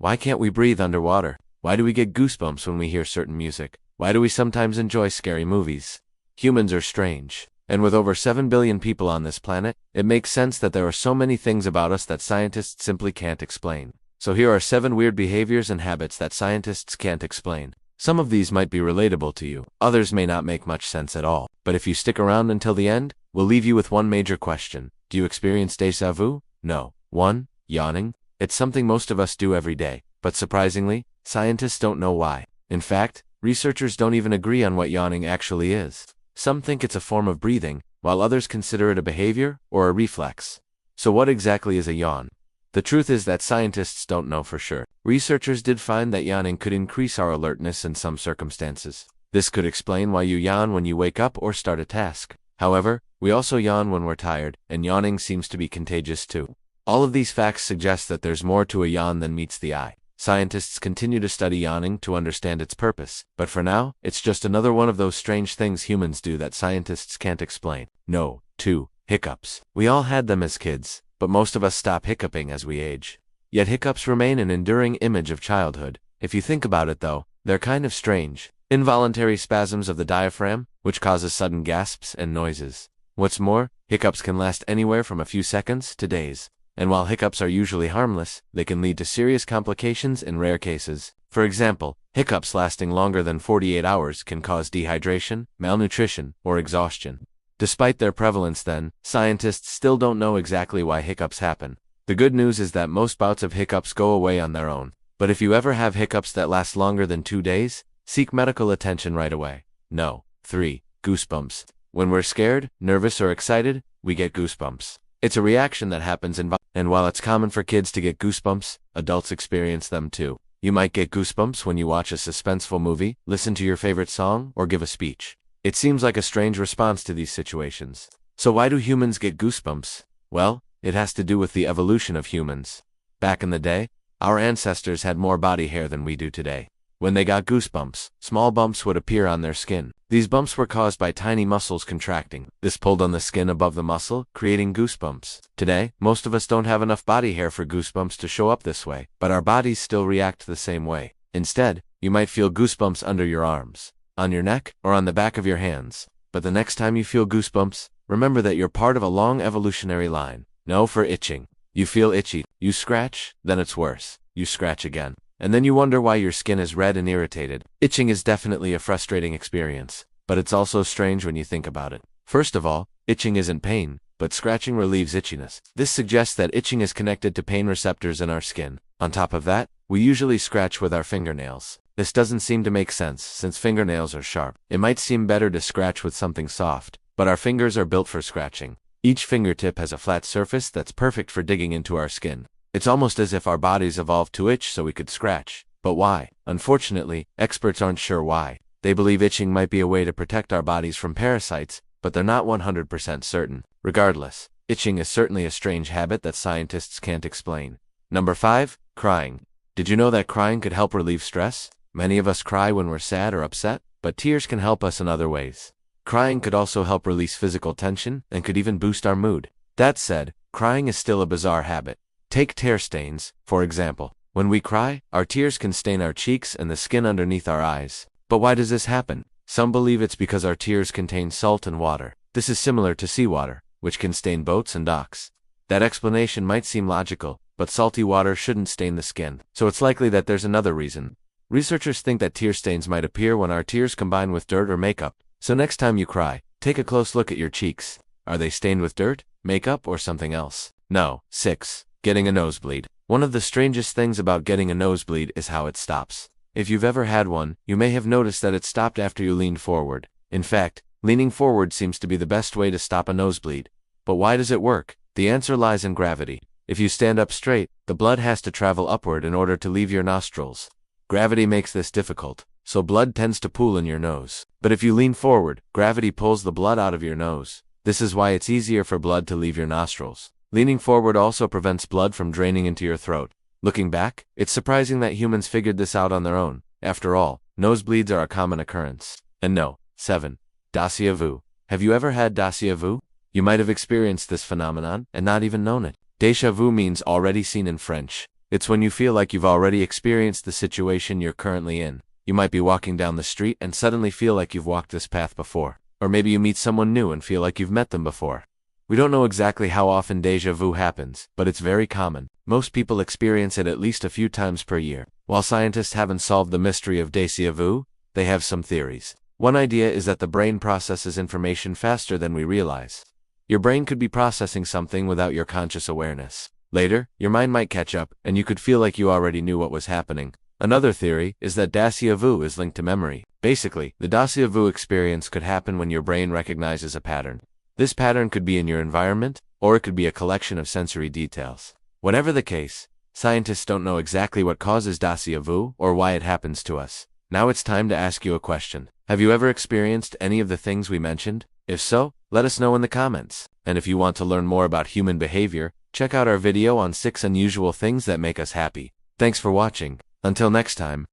Why can't we breathe underwater? Why do we get goosebumps when we hear certain music? Why do we sometimes enjoy scary movies? Humans are strange. And with over 7 billion people on this planet, it makes sense that there are so many things about us that scientists simply can't explain. So here are 7 weird behaviors and habits that scientists can't explain. Some of these might be relatable to you, others may not make much sense at all. But if you stick around until the end, we'll leave you with one major question. Do you experience déjà vu? No. 1. Yawning. It's something most of us do every day, but surprisingly, scientists don't know why. In fact, researchers don't even agree on what yawning actually is. Some think it's a form of breathing, while others consider it a behavior or a reflex. So what exactly is a yawn? The truth is that scientists don't know for sure. Researchers did find that yawning could increase our alertness in some circumstances. This could explain why you yawn when you wake up or start a task. However, we also yawn when we're tired, and yawning seems to be contagious too. All of these facts suggest that there's more to a yawn than meets the eye. Scientists continue to study yawning to understand its purpose, but for now, it's just another one of those strange things humans do that scientists can't explain. No. 2. Hiccups. We all had them as kids, but most of us stop hiccuping as we age. Yet hiccups remain an enduring image of childhood. If you think about it though, they're kind of strange. Involuntary spasms of the diaphragm, which causes sudden gasps and noises. What's more, hiccups can last anywhere from a few seconds to days. And while hiccups are usually harmless, they can lead to serious complications in rare cases. For example, hiccups lasting longer than 48 hours can cause dehydration, malnutrition, or exhaustion. Despite their prevalence then, scientists still don't know exactly why hiccups happen. The good news is that most bouts of hiccups go away on their own. But if you ever have hiccups that last longer than 2 days, seek medical attention right away. No. 3. Goosebumps. When we're scared, nervous, or excited, we get goosebumps. It's a reaction that happens and while it's common for kids to get goosebumps, adults experience them too. You might get goosebumps when you watch a suspenseful movie, listen to your favorite song, or give a speech. It seems like a strange response to these situations. So why do humans get goosebumps? Well, it has to do with the evolution of humans. Back in the day, our ancestors had more body hair than we do today. When they got goosebumps, small bumps would appear on their skin. These bumps were caused by tiny muscles contracting. This pulled on the skin above the muscle, creating goosebumps. Today, most of us don't have enough body hair for goosebumps to show up this way, but our bodies still react the same way. Instead, you might feel goosebumps under your arms, on your neck, or on the back of your hands. But the next time you feel goosebumps, remember that you're part of a long evolutionary line. No. For itching. You feel itchy, you scratch, then it's worse. You scratch again. And then you wonder why your skin is red and irritated. Itching is definitely a frustrating experience, but it's also strange when you think about it. First of all, itching isn't pain, but scratching relieves itchiness. This suggests that itching is connected to pain receptors in our skin. On top of that, we usually scratch with our fingernails. This doesn't seem to make sense, since fingernails are sharp. It might seem better to scratch with something soft, but our fingers are built for scratching. Each fingertip has a flat surface that's perfect for digging into our skin. It's almost as if our bodies evolved to itch so we could scratch. But why? Unfortunately, experts aren't sure why. They believe itching might be a way to protect our bodies from parasites, but they're not 100% certain. Regardless, itching is certainly a strange habit that scientists can't explain. Number 5. Crying. Did you know that crying could help relieve stress? Many of us cry when we're sad or upset, but tears can help us in other ways. Crying could also help release physical tension and could even boost our mood. That said, crying is still a bizarre habit. Take tear stains, for example. When we cry, our tears can stain our cheeks and the skin underneath our eyes. But why does this happen? Some believe it's because our tears contain salt and water. This is similar to seawater, which can stain boats and docks. That explanation might seem logical, but salty water shouldn't stain the skin, so it's likely that there's another reason. Researchers think that tear stains might appear when our tears combine with dirt or makeup. So next time you cry, take a close look at your cheeks. Are they stained with dirt, makeup, or something else? No. 6. Getting a nosebleed. One of the strangest things about getting a nosebleed is how it stops. If you've ever had one, you may have noticed that it stopped after you leaned forward. In fact, leaning forward seems to be the best way to stop a nosebleed. But why does it work? The answer lies in gravity. If you stand up straight, the blood has to travel upward in order to leave your nostrils. Gravity makes this difficult, so blood tends to pool in your nose. But if you lean forward, gravity pulls the blood out of your nose. This is why it's easier for blood to leave your nostrils. Leaning forward also prevents blood from draining into your throat. Looking back, it's surprising that humans figured this out on their own. After all, nosebleeds are a common occurrence. And no. 7. Déjà vu. Have you ever had déjà vu? You might have experienced this phenomenon and not even known it. Déjà vu means already seen in French. It's when you feel like you've already experienced the situation you're currently in. You might be walking down the street and suddenly feel like you've walked this path before. Or maybe you meet someone new and feel like you've met them before. We don't know exactly how often déjà vu happens, but it's very common. Most people experience it at least a few times per year. While scientists haven't solved the mystery of déjà vu, they have some theories. One idea is that the brain processes information faster than we realize. Your brain could be processing something without your conscious awareness. Later, your mind might catch up, and you could feel like you already knew what was happening. Another theory is that déjà vu is linked to memory. Basically, the déjà vu experience could happen when your brain recognizes a pattern. This pattern could be in your environment, or it could be a collection of sensory details. Whatever the case, scientists don't know exactly what causes déjà vu or why it happens to us. Now it's time to ask you a question. Have you ever experienced any of the things we mentioned? If so, let us know in the comments. And if you want to learn more about human behavior, check out our video on 6 unusual things that make us happy. Thanks for watching. Until next time.